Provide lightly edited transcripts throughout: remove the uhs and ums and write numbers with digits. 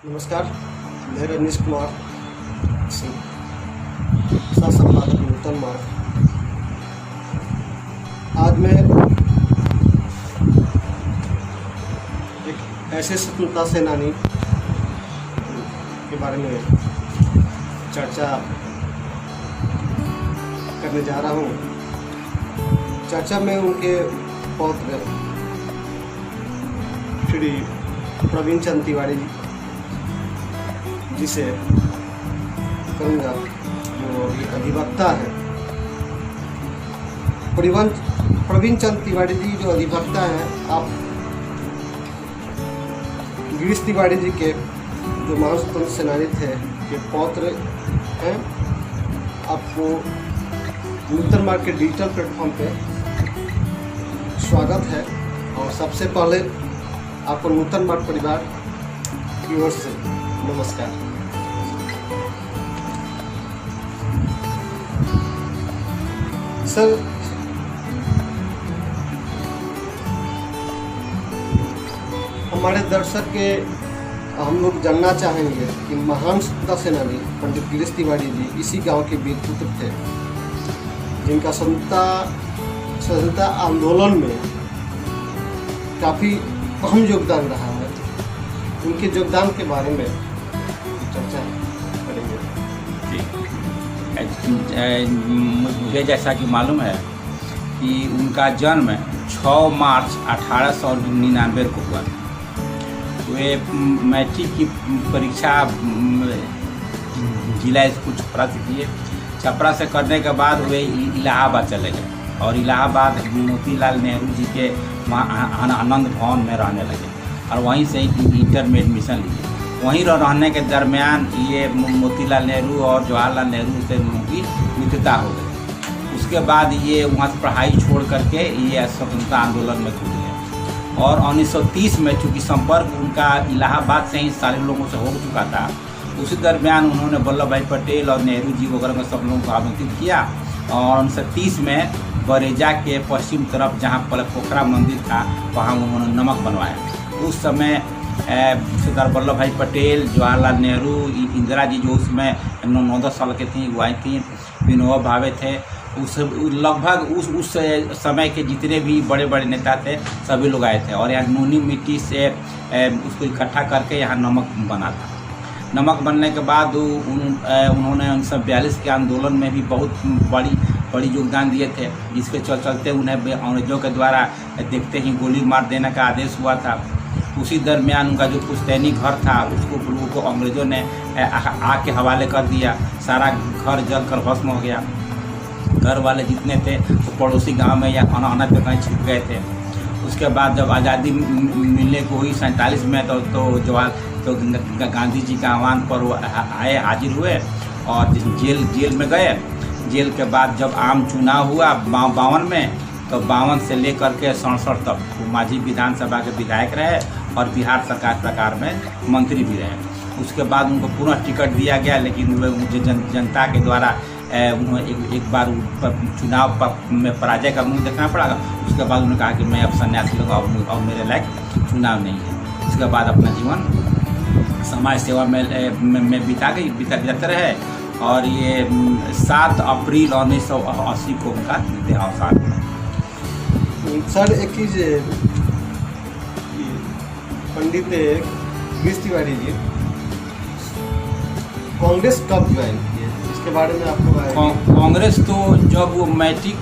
नमस्कार, मैं रजनीश कुमार सिंह, सह संपादक नूतन मार्ग। आज मैं एक ऐसे स्वतंत्रता सेनानी के बारे में चर्चा करने जा रहा हूँ। चर्चा में उनके पौत्र श्री प्रवीण चंद्र तिवारी जी से करूँगा, जो अभी अधिवक्ता है। प्रवीण चंद्र तिवारी जी जो अधिवक्ता हैं, आप गिरीश तिवारी जी के जो महान स्वतंत्रता सेनानी थे के पौत्र हैं। आपको नूतन मार्ग के डिजिटल प्लेटफॉर्म पे स्वागत है और सबसे पहले आपको नूतन मार्ग परिवार की ओर से नमस्कार। सर, हमारे दर्शक के हम लोग जानना चाहेंगे कि महान स्वतंत्रता सेनानी पंडित गिरीश तिवारी जी इसी गांव के वीर पुत्र थे, जिनका स्वतंत्रता आंदोलन में काफ़ी अहम योगदान रहा है। उनके योगदान के बारे में चर्चा करेंगे। मुझे जैसा कि मालूम है कि उनका जन्म 6 मार्च 1899 को हुआ। वे मैट्रिक की परीक्षा जिला स्कूल छपरा से किए। छपरा से करने के बाद वे इलाहाबाद चले गए और इलाहाबाद मोतीलाल नेहरू जी के आनंद भवन में रहने लगे और वहीं से इंटर में एडमिशन लिए। वहीं रहने के दरमियान ये मोतीलाल नेहरू और जवाहरलाल नेहरू से उनकी मित्रता हो गई। उसके बाद ये वहाँ से पढ़ाई छोड़ करके ये स्वतंत्रता आंदोलन में कूद गए और 1930 में चूँकि संपर्क उनका इलाहाबाद से ही सारे लोगों से हो चुका था, उसी दरमियान उन्होंने वल्लभ भाई पटेल और नेहरू जी वगैरह में सब लोगों को आमंत्रित किया और 1930 में बरेजा के पश्चिम तरफ जहाँ पोखरा मंदिर था, वहाँ उन्होंने नमक बनवाया। उस समय सरदार वल्लभ भाई पटेल, जवाहरलाल नेहरू, इंदिरा जी जो उसमें 9-10 साल के थी, वो आई थी, विनोबा भावे थे। उस लगभग उस समय के जितने भी बड़े बड़े नेता थे सभी लोग आए थे और यहाँ नूनी मिट्टी से उसको इकट्ठा करके यहाँ नमक बना था। नमक बनने के बाद उन्होंने 1942 के आंदोलन में भी बहुत बड़ी योगदान दिए थे, जिसके चलते उन्हें अंग्रेजों के द्वारा देखते ही गोली मार देने का आदेश हुआ था। उसी दरमियान उनका जो पुश्तैनी घर था उसको अंग्रेजों ने आग के हवाले कर दिया। सारा घर जल कर भस्म हो गया। घर वाले जितने थे तो पड़ोसी गांव में या अनाथ पे कहीं छिप गए थे। उसके बाद जब आज़ादी मिलने को हुई 47 में तो गांधी जी के आह्वान पर वो आए, हाजिर हुए और जेल में गए। जेल के बाद जब आम चुनाव हुआ 52 में, तो 52 से लेकर के 67 तक वो मांझी विधानसभा के विधायक रहे और बिहार सरकार में मंत्री भी रहे। उसके बाद उनको पुनः टिकट दिया गया, लेकिन वे मुझे जनता के द्वारा उन्हें एक बार चुनाव में पराजय का मुंह देखना पड़ा। उसके बाद उन्होंने कहा कि मैं अब सन्यासी लूँगा और मेरे लायक चुनाव नहीं है। उसके बाद अपना जीवन समाज सेवा में बिताते रहे और ये 7 अप्रैल 1980 को उनका देहावसान हुआ। सर, एक चीज़, पंडित गिरीश तिवारी जी कांग्रेस कब ज्वाइन किए, इसके बारे में आपको? कांग्रेस तो जब वो मैट्रिक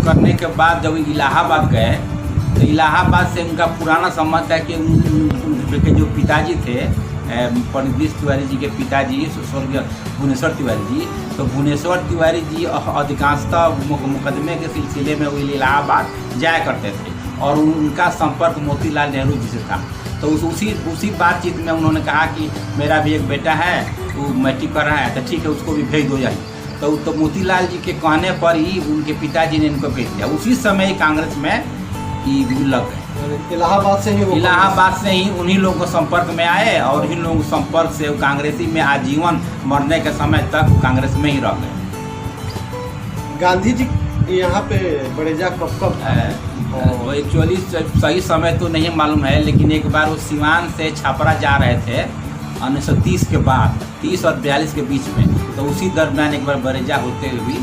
करने के बाद जब इलाहाबाद गए, तो इलाहाबाद से उनका पुराना संबंध है कि उनके जो पिताजी थे पंडित गिरीश तिवारी जी के पिताजी स्वर्गीय भुवनेश्वर तिवारी जी, तो भुवनेश्वर तिवारी जी अधिकांशतः मुकदमे के सिलसिले में वो इलाहाबाद जाया करते थे और उनका संपर्क मोतीलाल नेहरू जी से था। तो उसी बातचीत में उन्होंने कहा कि मेरा भी एक बेटा है, वो मैट्रिक कर रहा है, तो ठीक है उसको भी भेज दो जाइए। तो मोतीलाल जी के कहने पर ही उनके पिताजी ने इनको भेज दिया। उसी समय कांग्रेस में लग गए। इलाहाबाद से ही उन्हीं लोगों को संपर्क में आए और उन्हीं लोगों के संपर्क से कांग्रेसी में आजीवन मरने के समय तक कांग्रेस में ही रह गए। गांधी जी यहाँ पे बड़ेजा कब वो एक्चुअली सही समय तो नहीं मालूम है, लेकिन एक बार वो सिवान से छपरा जा रहे थे 1930 के बाद 30 और 42 के बीच में, तो उसी दरमियान एक बार बरेजा होते हुए भी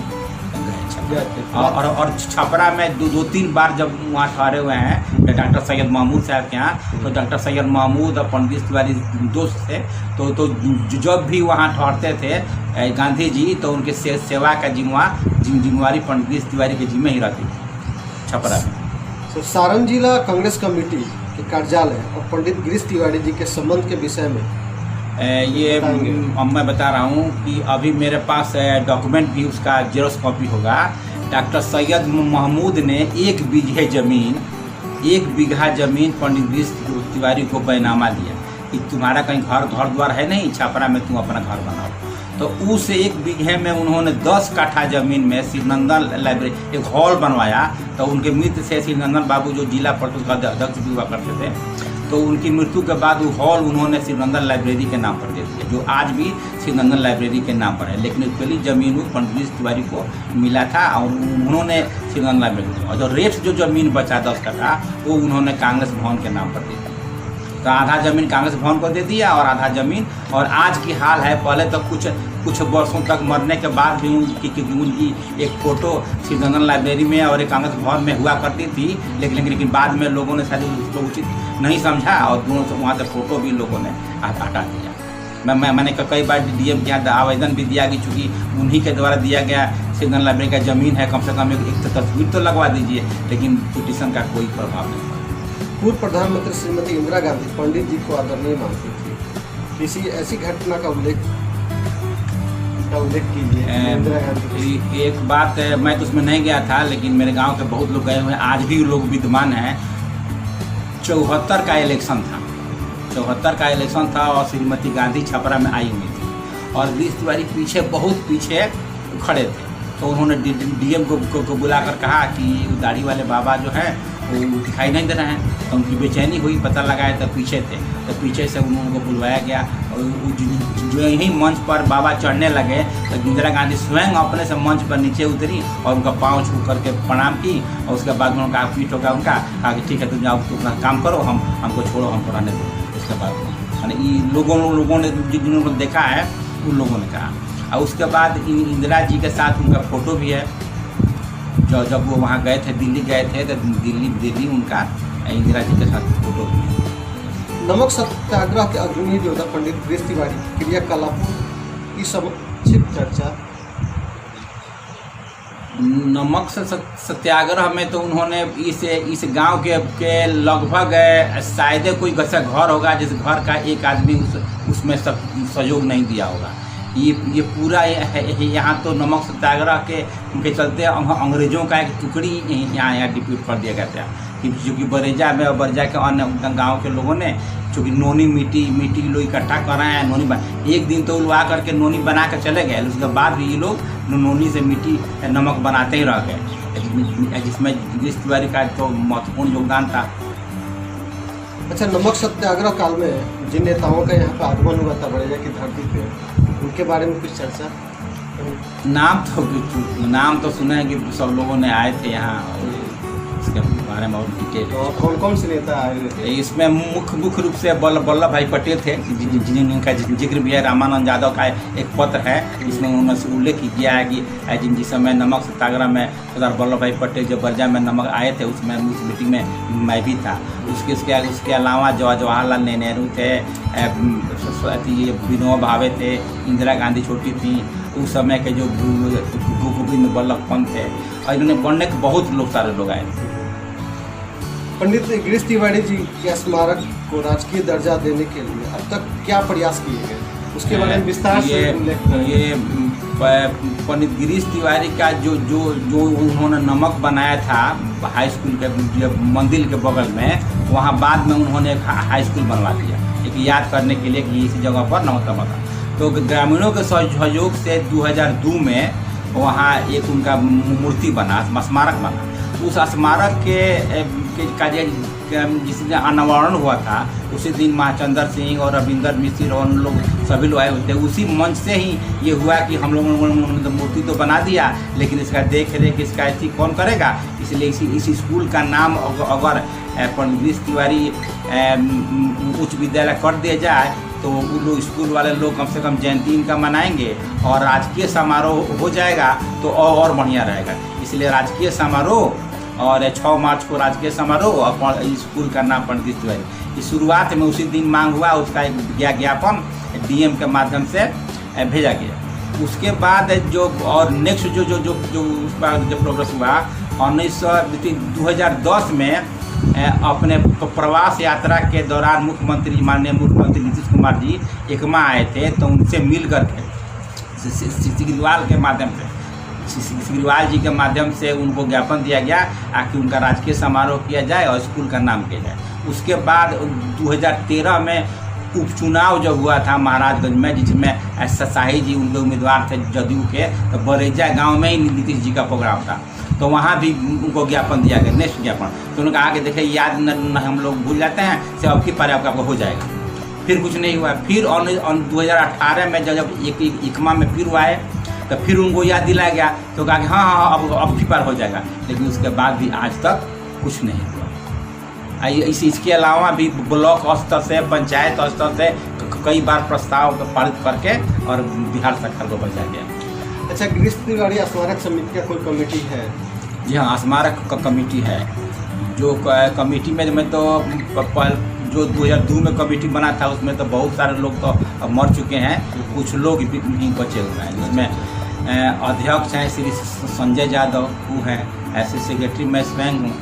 गए छपरा। और छपरा में दो तीन बार जब वहाँ ठहरे हुए हैं डॉक्टर सैयद महमूद साहब के यहाँ, तो डॉक्टर सैयद महमूद और पंडित तिवारी दोस्त थे, तो जब भी वहाँ ठहरते थे गांधी जी, तो उनके सेवा का जिम्मेवारी पंडित तिवारी के जिम्मे ही रहती थी छपरा में। तो सारण जिला कांग्रेस कमेटी के कार्यालय और पंडित गिरीश तिवारी जी के संबंध के विषय में ये अब मैं बता रहा हूँ कि अभी मेरे पास डॉक्यूमेंट भी उसका जेरोक्स कॉपी होगा। डॉक्टर सैयद महमूद ने 1 बीघा जमीन पंडित गिरीश तिवारी को बैनामा दिया कि तुम्हारा कहीं घर द्वार है नहीं छपरा में, तुम अपना घर बनाओ। तो उस 1 बीघे में उन्होंने 10 कट्ठा जमीन में श्रीनंदन लाइब्रेरी एक हॉल बनवाया। तो उनके मित्र से श्रीनंदन बाबू जो जिला परिषद का अध्यक्ष भी हुआ करते थे, तो उनकी मृत्यु के बाद वो हॉल उन्होंने श्रीनंदन लाइब्रेरी के नाम पर दे दिया, जो आज भी श्रीनंदन लाइब्रेरी के नाम पर है। लेकिन पहली जमीन वो पंडित तिवारी को मिला था और उन्होंने श्रीनंदन लाइब्रेरी, और जो रेट जो जमीन बचा 10 कट्ठा वो उन्होंने कांग्रेस भवन के नाम पर दे दिया। तो आधा ज़मीन कांग्रेस भवन को दे दिया और आधा ज़मीन, और आज की हाल है, पहले तो कुछ वर्षों तक मरने के बाद भी उनकी एक फ़ोटो श्रीनंदन लाइब्रेरी में और एक कांग्रेस भवन में हुआ करती थी, लेकिन बाद में लोगों ने शायद उसको उचित नहीं समझा और दोनों से वहाँ से फ़ोटो भी लोगों ने हटा दिया। मैंने कई बार डीएम के यहाँ आवेदन भी दिया कि चूँकि उन्हीं के द्वारा दिया गया श्रीनंदन लाइब्रेरी का ज़मीन है, कम से कम एक तस्वीर तो लगवा दीजिए, लेकिन पिटीशन का कोई प्रभाव नहीं पड़ा। पूर्व प्रधानमंत्री श्रीमती इंदिरा गांधी पंडित जी को आदरणीय मानती थी, किसी ऐसी घटना का उल्लेख कीजिए। इंदिरा गांधी एक बात मैं तो उसमें नहीं गया था, लेकिन मेरे गांव के बहुत लोग गए हुए हैं, आज भी लोग विद्यमान हैं। 74 का इलेक्शन था और श्रीमती गांधी छपरा में आई हुई थी और गिरीश तिवारी पीछे बहुत पीछे खड़े थे। तो उन्होंने डीएम को बुलाकर कहा कि दाढ़ी वाले बाबा जो हैं वो दिखाई नहीं दे रहे हैं। तो उनकी बेचैनी हुई, पता लगाया तो पीछे थे, तो पीछे से उनको बुलवाया गया और जो यही मंच पर बाबा चढ़ने लगे तो इंदिरा गांधी स्वयं अपने से मंच पर नीचे उतरी और उनका पाँव छू करके प्रणाम की और उसके बाद उन्होंने कहा पीठ होगा उनका, कहा कि ठीक है तुम जाओ, तुम अपना काम करो, हमको छोड़ो, हमको रहने दो। उसके बाद यानी लोगों ने जिन्होंने देखा है उन लोगों ने कहा। और उसके बाद इंदिरा जी के साथ उनका फ़ोटो भी है, जब वो वहाँ गए थे, दिल्ली गए थे, तो दिल्ली उनका इंदिरा जी के साथ फोटो भी है। नमक सत्याग्रह के अग्रणी योद्धा पंडित गिरीश तिवारी क्रियाकलापों की संक्षिप्त चर्चा। नमक सत्याग्रह में तो उन्होंने इस गांव के लगभग शायद कोई घर होगा जिस घर का एक आदमी उसमें सहयोग नहीं दिया होगा। ये पूरा यहाँ तो नमक सत्याग्रह के चलते अंग्रेज़ों का एक टुकड़ी यहाँ डिप्यूट कर दिया गया था, क्योंकि बरेजा में और बरेजा के अन्य गांव के लोगों ने चूँकि नोनी मिट्टी लोग इकट्ठा कर रहे हैं, नोनी एक दिन तो लोग आ करके नोनी बना कर चले गए, उसके बाद भी ये लोग नोनी से मिट्टी नमक बनाते ही रह गए, जिसमें गिरीश तिवारी का तो महत्वपूर्ण योगदान था। अच्छा, नमक सत्याग्रह काल में जिन नेताओं का यहाँ पर आगमन हुआ था बरेजा की धरती पे, उनके बारे में कुछ चर्चा? नाम तो सुना है कि सब लोगों ने आए थे यहाँ, इसके बारे में और डिटेल। तो कौन कौन से नेता आए हुए थे? इसमें मुख्य रूप से वल्लभ भाई पटेल थे, जिनका जिक्र भी है। रामानंद यादव का एक पत्र है, इसमें उन्होंने उल्लेख किया है कि जिस समय नमक सत्याग्रह में सरदार वल्लभ भाई पटेल जब बरेजा में नमक आए थे, उसमें उस मीटिंग में मैं भी था। उसके अलावा जवाहरलाल नेहरू थे, विनोबा भावे थे, इंदिरा गांधी छोटी थी, उस समय के जो गोविंद वल्लभ पंत थे, और इन्होंने पढ़ने के बहुत सारे लोग आए थे। पंडित गिरीश तिवारी जी के स्मारक को राजकीय दर्जा देने के लिए अब तक क्या प्रयास किए गए, उसके बारे में विस्तार से उल्लेख करें। ये पंडित गिरीश तिवारी का जो उन्होंने नमक बनाया था हाई स्कूल के मंदिर के बगल में, वहाँ बाद में उन्होंने एक हाई स्कूल बनवा दिया, एक याद करने के लिए कि इस जगह पर नमक बना। तो ग्रामीणों के सहयोग से 2002 में वहाँ एक उनका मूर्ति बना, स्मारक बना। उस स्मारक का जिस दिन अनावरण हुआ था, उसी दिन महाचंद्र सिंह और रविंदर मिश्र और उन लोग सभी लोग आए हुए थे। उसी मंच से ही ये हुआ कि हम लोगों ने मूर्ति तो बना दिया, लेकिन इसका देख रेख इसका ऐसी कौन करेगा, इसलिए इस स्कूल का नाम अगर पंडित गिरीश तिवारी उच्च विद्यालय कर दिया जाए तो वो लोग स्कूल वाले लोग कम से कम जयंती इनका मनाएंगे और राजकीय समारोह हो जाएगा तो और बढ़िया रहेगा। इसलिए राजकीय समारोह और 6 मार्च को राजकीय समारोह और स्कूल का नाम पंडित तिवारी। इस शुरुआत में उसी दिन मांग हुआ, उसका एक ज्ञापन DM के माध्यम से भेजा गया। उसके बाद जो और नेक्स्ट जो उसका जो प्रोग्रेस हुआ 2010 में अपने प्रवास यात्रा के दौरान माननीय मुख्यमंत्री नीतीश कुमार जी एकमा आए थे, तो उनसे मिल करके सिग्रीवाल के माध्यम से सिग्रीवाल जी के माध्यम से उनको ज्ञापन दिया गया कि उनका राजकीय समारोह किया जाए और स्कूल का नाम किया जाए। उसके बाद 2013 में उपचुनाव जब हुआ था महाराजगंज में, जिसमें शाही जी उनके उम्मीदवार थे जदयू के, तो बरेजा गांव में ही नीतीश जी का प्रोग्राम था, तो वहाँ भी उनको ज्ञापन दिया गया, नेक्स्ट ज्ञापन। तो उन्होंने कहा कि देखिए याद न हम लोग भूल जाते हैं, से अब की पारी आपको हो जाएगा। फिर कुछ नहीं हुआ। फिर 2018 में जब एकमा में फिर हुआ है, तो फिर उनको याद दिलाया गया, तो कहा कि हाँ अब की पार हो जाएगा, लेकिन उसके बाद भी आज तक कुछ नहीं हुआ। इसके अलावा भी ब्लॉक स्तर से, पंचायत स्तर से कई बार प्रस्ताव पारित करके और बिहार सरकार को बचा गया। अच्छा, गिरीश तिवारी स्मारक समिति का कोई कमेटी है? जी हाँ, स्मारक कमेटी है। जो कमेटी में तो जो 2002 में कमेटी बना था, उसमें तो बहुत सारे लोग तो मर चुके हैं, कुछ लोग भी बचे हुए हैं, जिसमें अध्यक्ष हैं श्री संजय यादव, वो हैं, ऐसे सेक्रेटरी मैं स्वयं हूँ,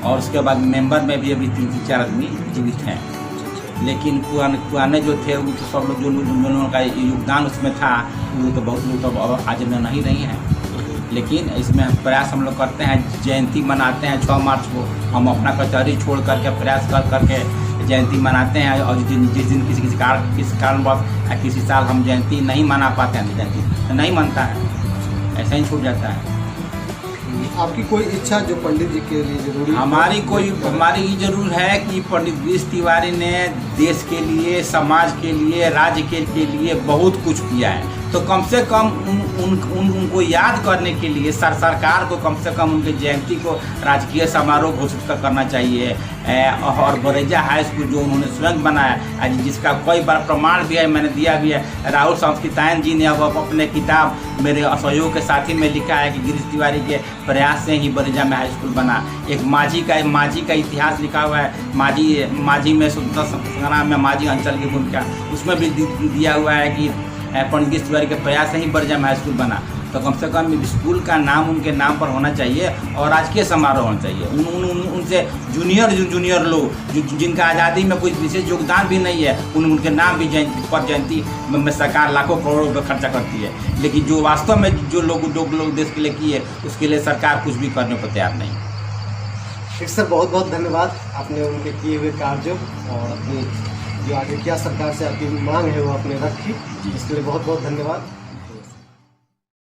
और उसके बाद मेंबर में भी अभी 3-4 आदमी जीवित हैं। लेकिन पुराने जो थे वो तो सब लोग जो लोगों का योगदान उसमें था, वो तो बहुत लोग तो आज में नहीं रही हैं। लेकिन इसमें प्रयास हम लोग करते हैं, जयंती मनाते हैं 6 मार्च को, हम अपना कचहरी छोड़ करके प्रयास करके जयंती मनाते हैं। और जिस दिन किसी कारणवश किसी साल हम जयंती नहीं मना पाते हैं, जयंती तो नहीं मनता है, ऐसा ही छूट जाता है। आपकी कोई इच्छा जो पंडित जी के लिए जरूरी? हमारी ये जरूर है कि पंडित गिरीश तिवारी ने देश के लिए, समाज के लिए, राज्य के लिए बहुत कुछ किया है, तो कम से कम उनको याद करने के लिए सरकार को कम से कम उनके जयंती को राजकीय समारोह घोषित करना चाहिए। और बरेजा हाई स्कूल जो उन्होंने स्वयं बनाया, जिसका कई बार प्रमाण भी है, मैंने दिया भी है। राहुल संस्कृतायन जी ने अब अपने किताब मेरे असहयोग के साथी में लिखा है कि गिरीश तिवारी के प्रयास से ही बरेजा में हाई स्कूल बना। एक माझी का इतिहास लिखा हुआ है, माझी में स्वतंत्रता संग्राम में माझी अंचल की भूमिका, उसमें भी दिया हुआ है कि पंडित गिरीश तिवारी के प्रयास से ही बरेजा में हाई स्कूल बना। तो कम से कम स्कूल का नाम उनके नाम पर होना चाहिए और राजकीय समारोह होना चाहिए। उनसे जूनियर लोग जिनका आज़ादी में कोई विशेष योगदान भी नहीं है, उनके नाम भी जयंती में सरकार लाखों करोड़ों रुपये खर्चा करती है, लेकिन जो वास्तव में जो लोग देश के लिए किए, उसके लिए सरकार कुछ भी करने को तैयार नहीं। ठीक सर, बहुत बहुत धन्यवाद। आपने उनके किए हुए कार्यों और अपनी जो आगे क्या सरकार से आपकी मांग है वो आपने रखी, इसके लिए बहुत बहुत धन्यवाद।